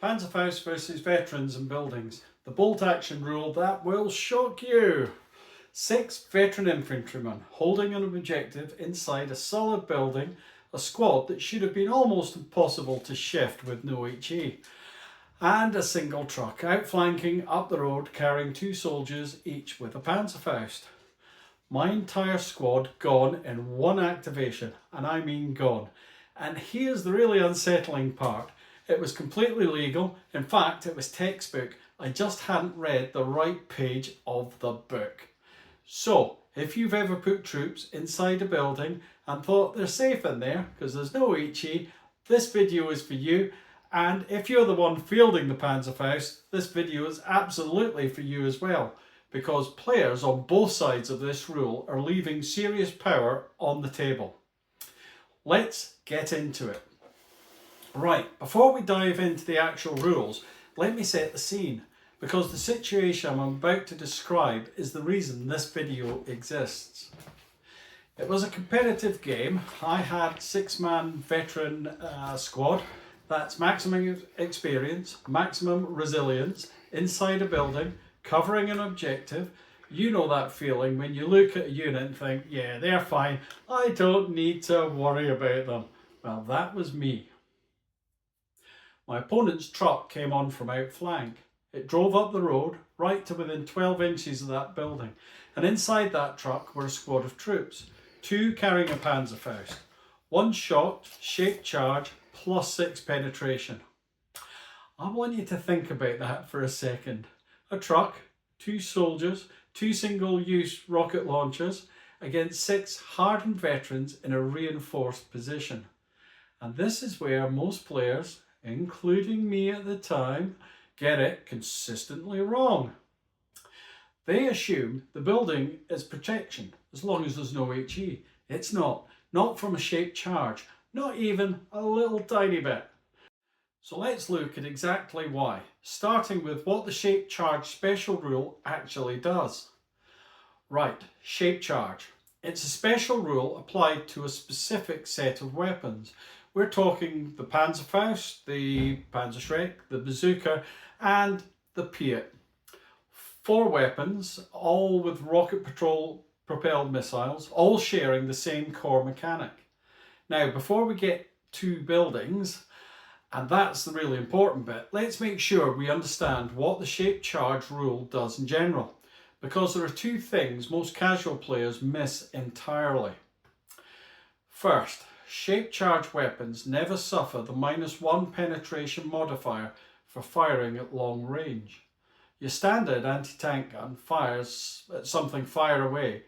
Panzerfaust versus veterans and buildings. The bolt action rule that will shock you. 6 veteran infantrymen holding an objective inside a solid building, a squad that should have been almost impossible to shift with no HE, and a single truck outflanking up the road carrying 2 soldiers each with a Panzerfaust. My entire squad gone in one activation, and I mean gone. And here's the really unsettling part. It was completely legal. In fact, it was textbook. I just hadn't read the right page of the book. So, if you've ever put troops inside a building and thought they're safe in there because there's no HE, this video is for you. And if you're the one fielding the Panzerfaust, this video is absolutely for you as well, because players on both sides of this rule are leaving serious power on the table. Let's get into it. Right, before we dive into the actual rules, let me set the scene, because the situation I'm about to describe is the reason this video exists. It was a competitive game. I had 6-man veteran squad. That's maximum experience, maximum resilience, inside a building, covering an objective. You know that feeling when you look at a unit and think, yeah, they're fine, I don't need to worry about them. Well, that was me. My opponent's truck came on from outflank. It drove up the road right to within 12 inches of that building, and inside that truck were a squad of troops, 2 carrying a Panzerfaust, 1 shot, shaped charge, +6 penetration. I want you to think about that for a second. A truck, 2 soldiers, 2 single-use rocket launchers against 6 hardened veterans in a reinforced position. And this is where most players, including me at the time, get it consistently wrong. They assume the building is protection as long as there's no HE. It's not. Not from a shaped charge. Not even a little tiny bit. So let's look at exactly why, starting with what the shaped charge special rule actually does. Right, shaped charge. It's a special rule applied to a specific set of weapons. We're talking the Panzerfaust, the Panzerschreck, the bazooka, and the Piat. 4 weapons, all with rocket propelled missiles, all sharing the same core mechanic. Now, before we get to buildings, and that's the really important bit, let's make sure we understand what the shaped charge rule does in general, because there are 2 things most casual players miss entirely. First, shaped charge weapons never suffer the -1 penetration modifier for firing at long range. Your standard anti-tank gun fires at something far away,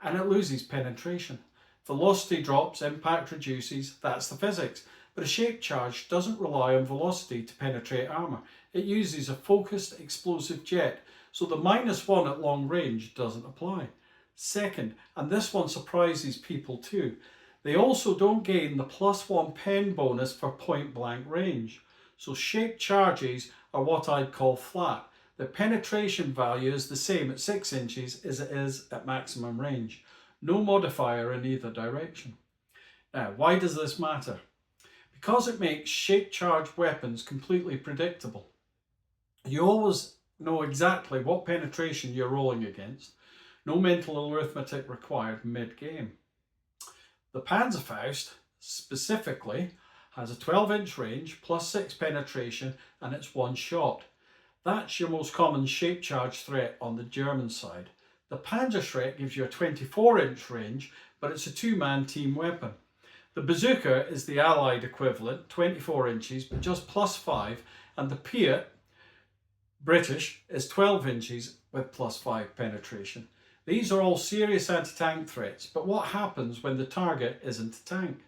and it loses penetration. Velocity drops, impact reduces, that's the physics. But a shaped charge doesn't rely on velocity to penetrate armour. It uses a focused explosive jet, so the -1 at long range doesn't apply. Second, and this one surprises people too, they also don't gain the +1 pen bonus for point blank range. So shaped charges are what I'd call flat. The penetration value is the same at 6 inches as it is at maximum range. No modifier in either direction. Now, why does this matter? Because it makes shaped charge weapons completely predictable. You always know exactly what penetration you're rolling against. No mental arithmetic required mid-game. The Panzerfaust, specifically, has a 12-inch range, +6 penetration, and it's 1 shot. That's your most common shaped charge threat on the German side. The Panzerschreck gives you a 24-inch range, but it's a 2-man team weapon. The bazooka is the Allied equivalent, 24 inches, but just +5, and the Piat, British, is 12 inches with +5 penetration. These are all serious anti-tank threats, but what happens when the target isn't a tank?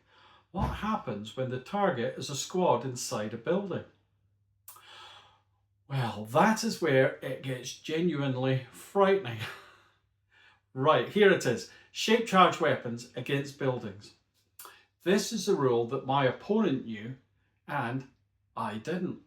What happens when the target is a squad inside a building? Well, that is where it gets genuinely frightening. Right, here it is. Shaped charge weapons against buildings. This is a rule that my opponent knew and I didn't.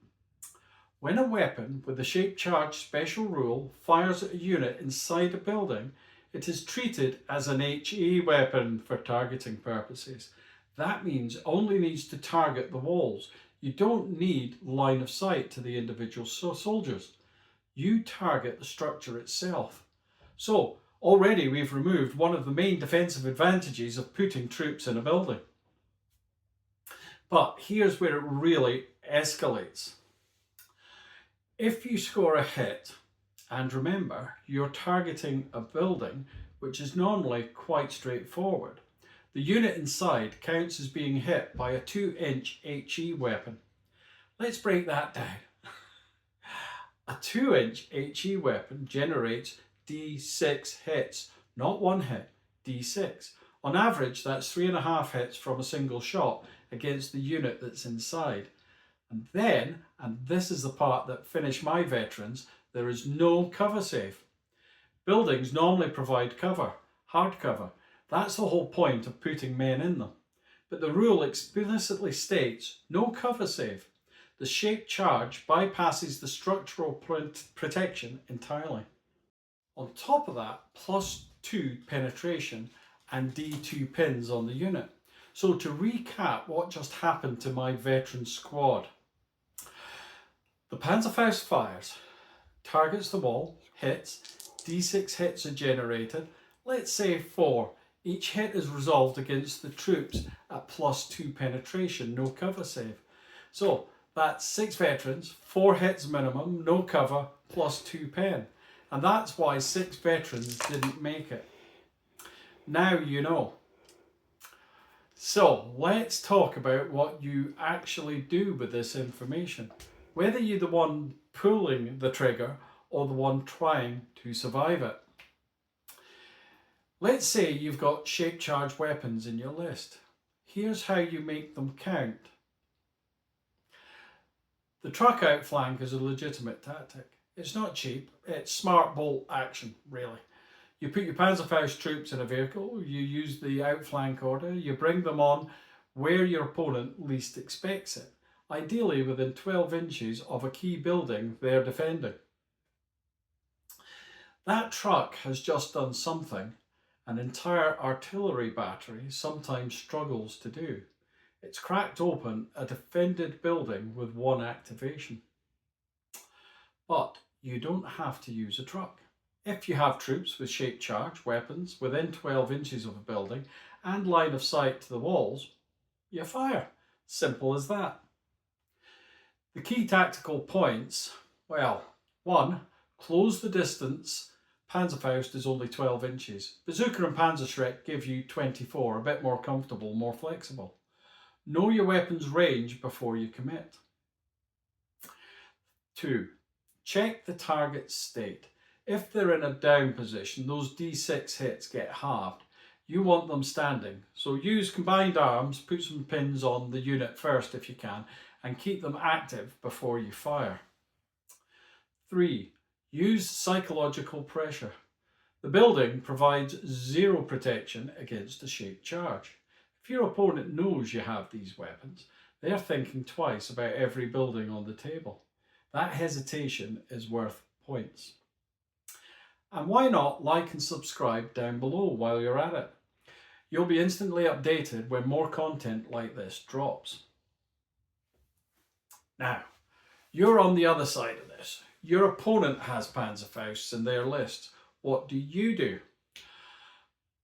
When a weapon with the shaped charge special rule fires at a unit inside a building, it is treated as an HE weapon for targeting purposes. That means it only needs to target the walls. You don't need line of sight to the individual soldiers. You target the structure itself. So already we've removed one of the main defensive advantages of putting troops in a building. But here's where it really escalates. If you score a hit, and remember, you're targeting a building which is normally quite straightforward, the unit inside counts as being hit by a 2-inch HE weapon. Let's break that down. A 2-inch HE weapon generates D6 hits, not one hit, D6. On average, that's 3.5 hits from a single shot against the unit that's inside. And then, and this is the part that finished my veterans, there is no cover save. Buildings normally provide cover, hard cover. That's the whole point of putting men in them. But the rule explicitly states no cover save. The shaped charge bypasses the structural protection entirely. On top of that, +2 penetration and D2 pins on the unit. So to recap what just happened to my veteran squad. The Panzerfaust fires, targets the wall, hits, D6 hits are generated, let's say 4. Each hit is resolved against the troops at +2 penetration, no cover save. So that's 6 veterans, 4 hits minimum, no cover, +2 pen. And that's why 6 veterans didn't make it. Now you know. So let's talk about what you actually do with this information. Whether you're the one pulling the trigger or the one trying to survive it. Let's say you've got shaped charge weapons in your list. Here's how you make them count. The truck outflank is a legitimate tactic. It's not cheap, it's smart bolt action, really. You put your Panzerfaust troops in a vehicle, you use the outflank order, you bring them on where your opponent least expects it, ideally within 12 inches of a key building they're defending. That truck has just done something an entire artillery battery sometimes struggles to do. It's cracked open a defended building with one activation. But you don't have to use a truck. If you have troops with shaped charge weapons within 12 inches of a building and line of sight to the walls, you fire. Simple as that. The key tactical points, well, 1. Close the distance. Panzerfaust is only 12 inches. Bazooka and Panzerschreck give you 24, a bit more comfortable, more flexible. Know your weapon's range before you commit. 2. Check the target's state. If they're in a down position, those D6 hits get halved. You want them standing, so use combined arms, put some pins on the unit first if you can, and keep them active before you fire. 3. Use psychological pressure. The building provides 0 protection against a shaped charge. If your opponent knows you have these weapons, they're thinking twice about every building on the table. That hesitation is worth points. And why not like and subscribe down below while you're at it? You'll be instantly updated when more content like this drops. Now, you're on the other side of this. Your opponent has Panzerfausts in their list. What do you do?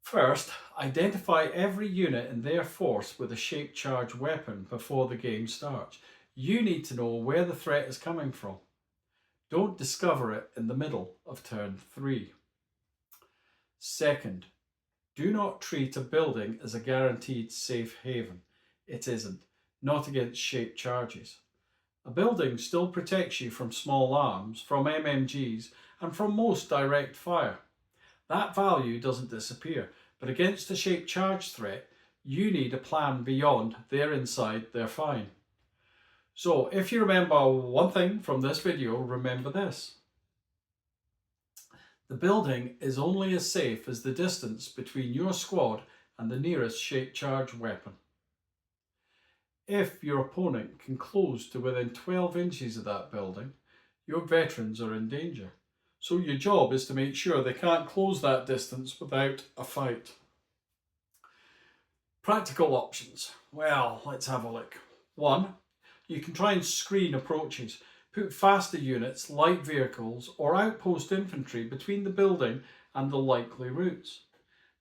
First, identify every unit in their force with a shaped charge weapon before the game starts. You need to know where the threat is coming from. Don't discover it in the middle of turn 3. Second, do not treat a building as a guaranteed safe haven. It isn't, not against shaped charges. A building still protects you from small arms, from MMGs, and from most direct fire. That value doesn't disappear, but against a shaped charge threat, you need a plan beyond they're inside, they're fine. So if you remember one thing from this video, remember this. The building is only as safe as the distance between your squad and the nearest shaped charge weapon. If your opponent can close to within 12 inches of that building, your veterans are in danger. So your job is to make sure they can't close that distance without a fight. Practical options. Well, let's have a look. 1. you can try and screen approaches. Put faster units, light vehicles or outpost infantry between the building and the likely routes.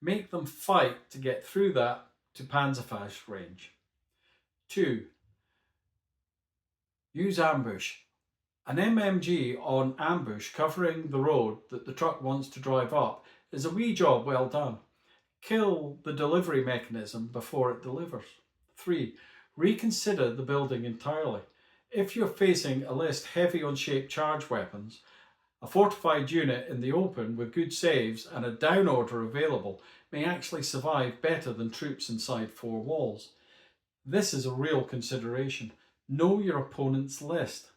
Make them fight to get through that to Panzerfaust range. 2. Use ambush. An MMG on ambush covering the road that the truck wants to drive up is a wee job well done. Kill the delivery mechanism before it delivers. 3. Reconsider the building entirely. If you're facing a list heavy on shaped charge weapons, a fortified unit in the open with good saves and a down order available may actually survive better than troops inside 4 walls. This is a real consideration. Know your opponent's list.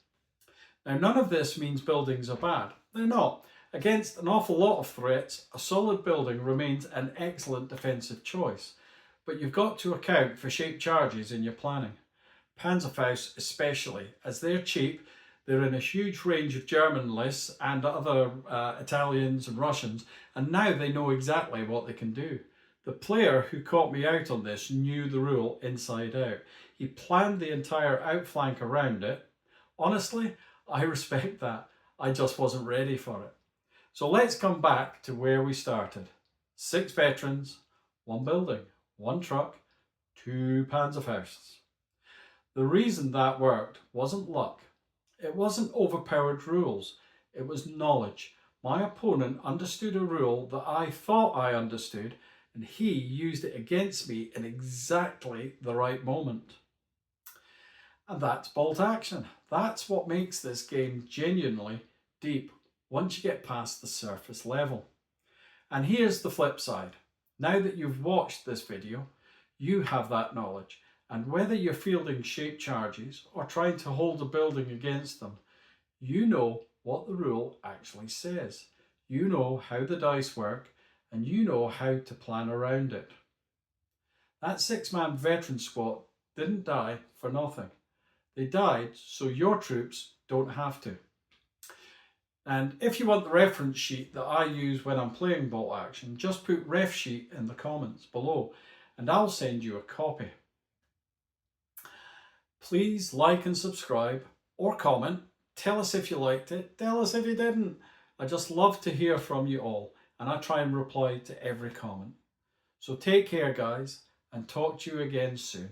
Now, none of this means buildings are bad. They're not. Against an awful lot of threats, a solid building remains an excellent defensive choice. But you've got to account for shaped charges in your planning. Panzerfaust especially, as they're cheap, they're in a huge range of German lists and other Italians and Russians, and now they know exactly what they can do. The player who caught me out on this knew the rule inside out. He planned the entire outflank around it. Honestly, I respect that. I just wasn't ready for it. So let's come back to where we started. 6 veterans, 1 building, 1 truck, 2 Panzerfausts. The reason that worked wasn't luck. It wasn't overpowered rules. It was knowledge. My opponent understood a rule that I thought I understood, and he used it against me in exactly the right moment. And that's bolt action. That's what makes this game genuinely deep once you get past the surface level. And here's the flip side. Now that you've watched this video, you have that knowledge. And whether you're fielding shaped charges or trying to hold a building against them, you know what the rule actually says. You know how the dice work, and you know how to plan around it. That 6-man veteran squad didn't die for nothing. They died so your troops don't have to. And if you want the reference sheet that I use when I'm playing bolt action, just put ref sheet in the comments below and I'll send you a copy. Please like and subscribe or comment. Tell us if you liked it. Tell us if you didn't. I just love to hear from you all, and I try and reply to every comment. So take care, guys, and talk to you again soon.